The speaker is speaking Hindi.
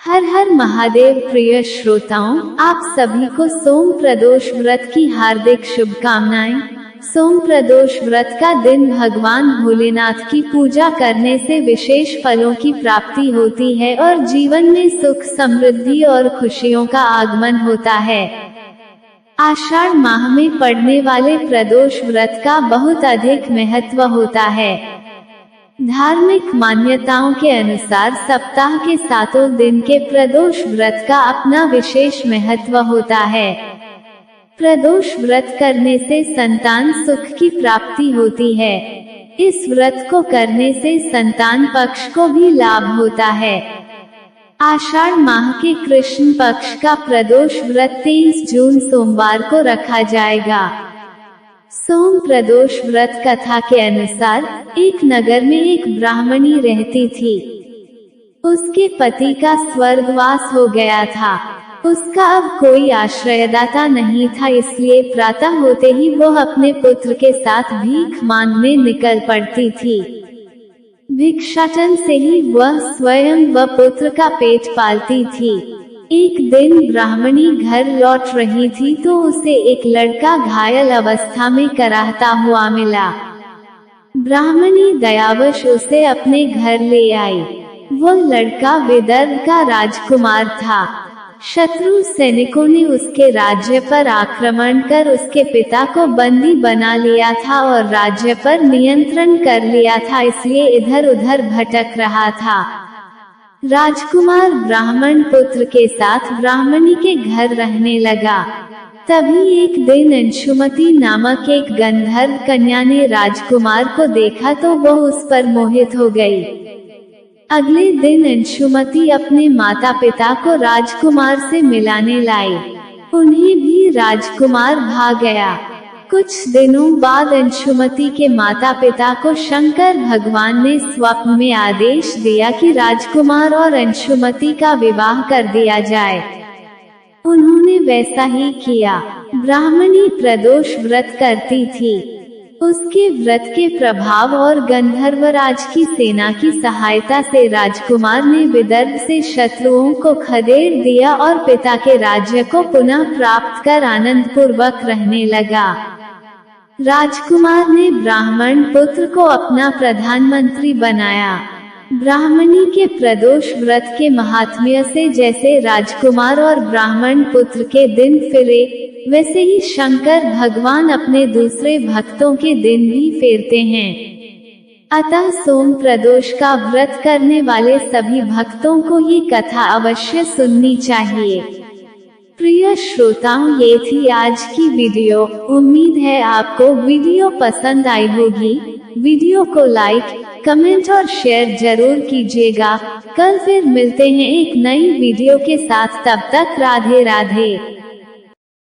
हर हर महादेव। प्रिय श्रोताओं, आप सभी को सोम प्रदोष व्रत की हार्दिक शुभकामनाएं। सोम प्रदोष व्रत का दिन भगवान भोलेनाथ की पूजा करने से विशेष फलों की प्राप्ति होती है और जीवन में सुख, समृद्धि और खुशियों का आगमन होता है। आषाढ़ माह में पड़ने वाले प्रदोष व्रत का बहुत अधिक महत्व होता है। धार्मिक मान्यताओं के अनुसार सप्ताह के 7 दिन के प्रदोष व्रत का अपना विशेष महत्व होता है। प्रदोष व्रत करने से संतान सुख की प्राप्ति होती है। इस व्रत को करने से संतान पक्ष को भी लाभ होता है। आषाढ़ माह के कृष्ण पक्ष का प्रदोष व्रत 23 जून सोमवार को रखा जाएगा। सोम प्रदोष व्रत कथा के अनुसार एक नगर में एक ब्राह्मणी रहती थी। उसके पति का स्वर्गवास हो गया था। उसका अब कोई आश्रयदाता नहीं था, इसलिए प्रातः होते ही वो अपने पुत्र के साथ भीख मांगने निकल पड़ती थी। भिक्षाटन से ही वह स्वयं व पुत्र का पेट पालती थी। एक दिन ब्राह्मणी घर लौट रही थी तो उसे एक लड़का घायल अवस्था में कराहता हुआ मिला। ब्राह्मणी दयावश उसे अपने घर ले आई। वो लड़का विदर्भ का राजकुमार था। शत्रु सैनिकों ने उसके राज्य पर आक्रमण कर उसके पिता को बंदी बना लिया था और राज्य पर नियंत्रण कर लिया था, इसलिए इधर उधर भटक रहा था। राजकुमार ब्राह्मण पुत्र के साथ ब्राह्मणी के घर रहने लगा। तभी एक दिन अंशुमति नामक एक गंधर्व कन्या ने राजकुमार को देखा तो वो उस पर मोहित हो गई। अगले दिन अंशुमति अपने माता पिता को राजकुमार से मिलाने लाई। उन्हें भी राजकुमार भा गया। कुछ दिनों बाद अंशुमति के माता पिता को शंकर भगवान ने स्वप्न में आदेश दिया कि राजकुमार और अंशुमति का विवाह कर दिया जाए। उन्होंने वैसा ही किया। ब्राह्मणी प्रदोष व्रत करती थी। उसके व्रत के प्रभाव और गंधर्वराज की सेना की सहायता से राजकुमार ने विदर्भ से शत्रुओं को खदेड़ दिया और पिता के राज्य को पुनः प्राप्त कर आनंद पूर्वक रहने लगा। राजकुमार ने ब्राह्मण पुत्र को अपना प्रधानमंत्री बनाया। ब्राह्मणी के प्रदोष व्रत के महात्म्य से जैसे राजकुमार और ब्राह्मण पुत्र के दिन फिरे, वैसे ही शंकर भगवान अपने दूसरे भक्तों के दिन भी फेरते हैं। अतः सोम प्रदोष का व्रत करने वाले सभी भक्तों को ये कथा अवश्य सुननी चाहिए। प्रिय श्रोताओं, ये थी आज की वीडियो। उम्मीद है आपको वीडियो पसंद आई होगी। वीडियो को लाइक, कमेंट और शेयर जरूर कीजिएगा। कल फिर मिलते हैं एक नई वीडियो के साथ। तब तक राधे राधे।